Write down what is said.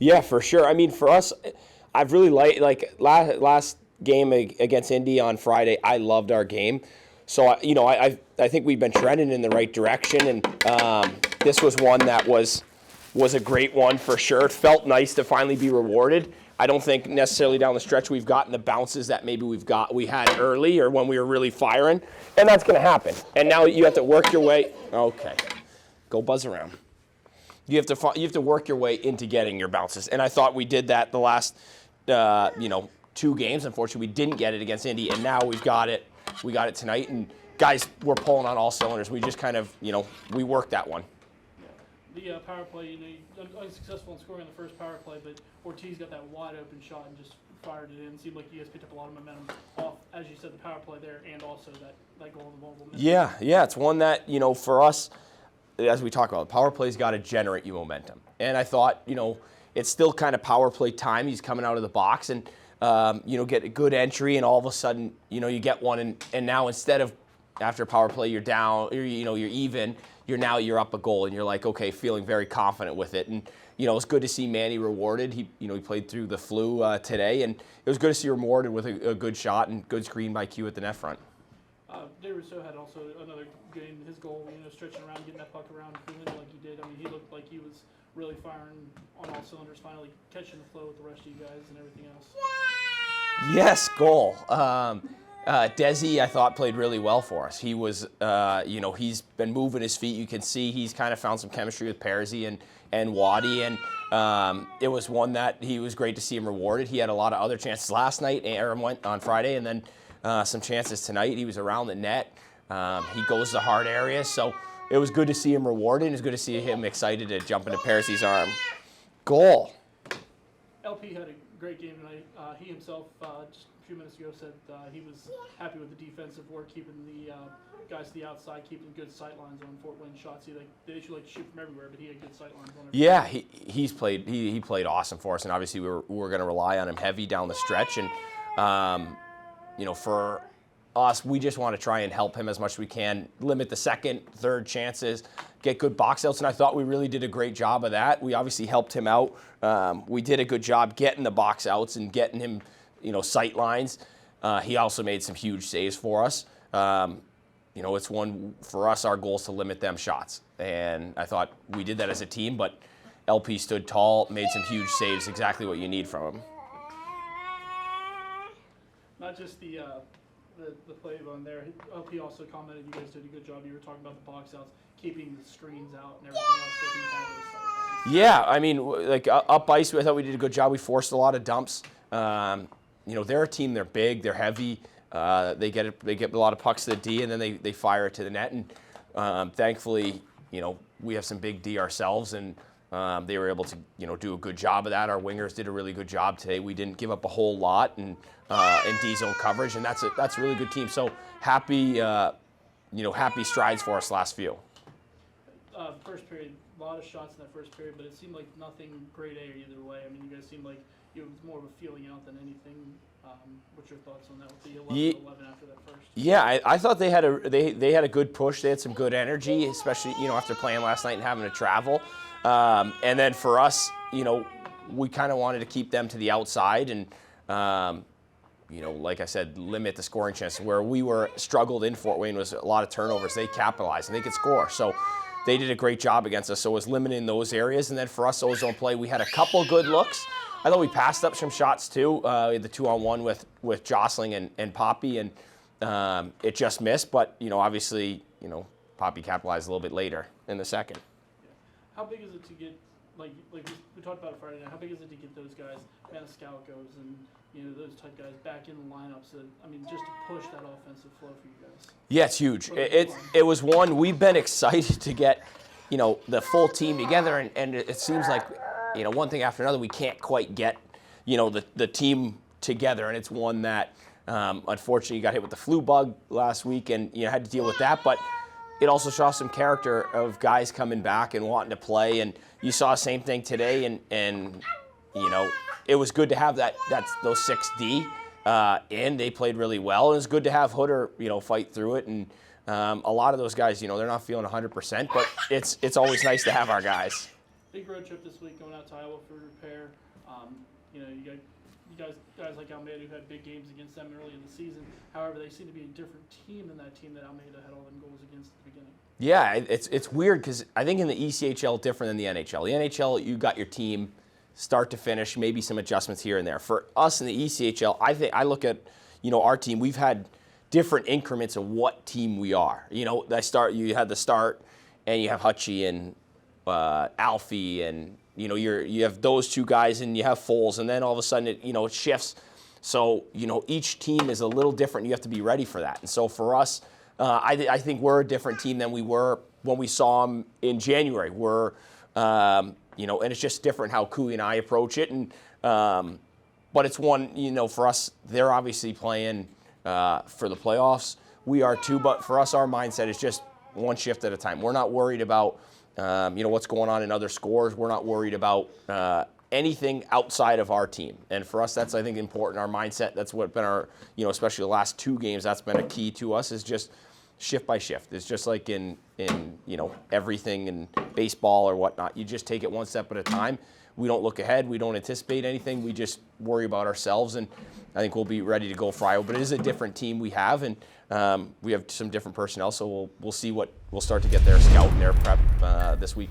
Yeah, for sure. I mean, for us, I've really like last game against Indy on Friday. I loved our game, so I think we've been trending in the right direction, and this was one that was a great one for sure. It felt nice to finally be rewarded. I don't think necessarily down the stretch we've gotten the bounces that maybe we had early or when we were really firing, and that's going to happen. And now you have to work your way. Okay, go buzz around. You have to work your way into getting your bounces, and I thought we did that the last 2 games. Unfortunately, we didn't get it against Indy, and now we've got it. We got it tonight, and guys, we're pulling on all cylinders. We just kind of we worked that one. The power play, unsuccessful in scoring on the first power play, but Ortiz got that wide open shot and just fired it in. It seemed like you guys picked up a lot of momentum off, as you said, the power play there, and also that goal in the mobile. Yeah, it's one that for us, as we talk about, the power play's got to generate you momentum. And I thought, it's still kind of power play time. He's coming out of the box and get a good entry, and all of a sudden, you get one, and now instead of after power play you're down, you're even. You're up a goal, and you're like, okay, feeling very confident with it. And it's good to see Manny rewarded. He played through the flu today, and it was good to see him rewarded with a good shot and good screen by Q at the net front. De Rousseau had also another game. His goal, stretching around, getting that puck around, feeling like he did. I mean, he looked like he was really firing on all cylinders, finally catching the flow with the rest of you guys and everything else. Yes, goal. Desi, I thought, played really well for us. He was, he's been moving his feet. You can see he's kind of found some chemistry with Perzy and Waddy, and it was one that he was great to see him rewarded. He had a lot of other chances last night. Aaron went on Friday, and then some chances tonight. He was around the net. He goes to hard areas, so it was good to see him rewarded. It was good to see him excited to jump into Percy's arm. Goal. LP had a great game tonight. He himself, just a few minutes ago, said he was happy with the defensive work, keeping the guys to the outside, keeping good sight lines on Fort Wayne shots. They usually like to shoot from everywhere, but he had good sight lines on everywhere. Yeah, he played awesome for us, and obviously we were going to rely on him heavy down the stretch. And for us, we just want to try and help him as much as we can, limit the second, third chances, get good box outs, and I thought we really did a great job of that. We obviously helped him out. We did a good job getting the box outs and getting him, sight lines. He also made some huge saves for us. It's one for us, our goal is to limit them shots, and I thought we did that as a team, but LP stood tall, made some huge saves, exactly what you need from him. Not just the play on there. LP also commented you guys did a good job. You were talking about the box outs, keeping the screens out and everything else. So he had those sight lines. Yeah, I mean, like up ice, I thought we did a good job. We forced a lot of dumps. They're a team. They're big. They're heavy. They get a lot of pucks to the D, and then they fire it to the net. And thankfully, we have some big D ourselves, and they were able to do a good job of that. Our wingers did a really good job today. We didn't give up a whole lot in D zone coverage, and that's a really good team. So happy strides for us last few. First period, a lot of shots in that first period, but it seemed like nothing grade A either way. I mean, you guys seemed like it was more of a feeling out than anything. What's your thoughts on that with the 11 after that first? Yeah, I thought they had a good push. They had some good energy, especially after playing last night and having to travel. And then for us, we kind of wanted to keep them to the outside and, like I said, limit the scoring chances. Where we struggled in Fort Wayne was a lot of turnovers. They capitalized and they could score. So they did a great job against us. So it was limiting those areas. And then for us, ozone play, we had a couple good looks. I thought we passed up some shots too. We had the 2-on-1 with Jostling and Poppy, and it just missed. But obviously, Poppy capitalized a little bit later in the second. Yeah. How big is it to get like we talked about it Friday night? How big is it to get those guys, Maniscalcos and those type guys back in the lineups? Just to push that offensive flow for you guys. Yeah, it's huge. It was one we've been excited to get, the full team together, and it seems like. One thing after another, we can't quite get, the team together. And it's one that, unfortunately, got hit with the flu bug last week and, had to deal with that. But it also saw some character of guys coming back and wanting to play. And you saw the same thing today. And it was good to have those 6D in. They played really well. And it was good to have Hooder, fight through it. And a lot of those guys, they're not feeling 100%. But it's always nice to have our guys. big road trip this week going out to Iowa for repair. You know, you got guys like Almeida who had big games against them early in the season. However, they seem to be a different team than that team that Almeida had all them goals against at the beginning. Yeah, it's weird because I think in the ECHL different than the NHL. The NHL, you got your team start to finish, maybe some adjustments here and there. For us in the ECHL, I look at, you know, our team. We've had different increments of what team we are. You know, you had the start, and you have Hutchie and Alfie, and you know you have those two guys, and you have Foles, and then all of a sudden it shifts. So you know each team is a little different. You have to be ready for that. And so for us, I think we're a different team than we were when we saw them in January. We're you know, and it's just different how Cooey and I approach it. And but it's one, you know, for us, they're obviously playing for the playoffs. We are too, but for us, our mindset is just one shift at a time. We're not worried about you know, what's going on in other scores. We're not worried about anything outside of our team. And for us, that's, I think, important. Our mindset, that's what been our, you know, especially the last two games, that's been a key to us, is just shift by shift. It's just like in you know, everything in baseball or whatnot. You just take it one step at a time. We don't look ahead. We don't anticipate anything. We just worry about ourselves, and I think we'll be ready to go for Iowa. But it is a different team we have, and we have some different personnel, so we'll see what we'll start to get their scout and their prep this week.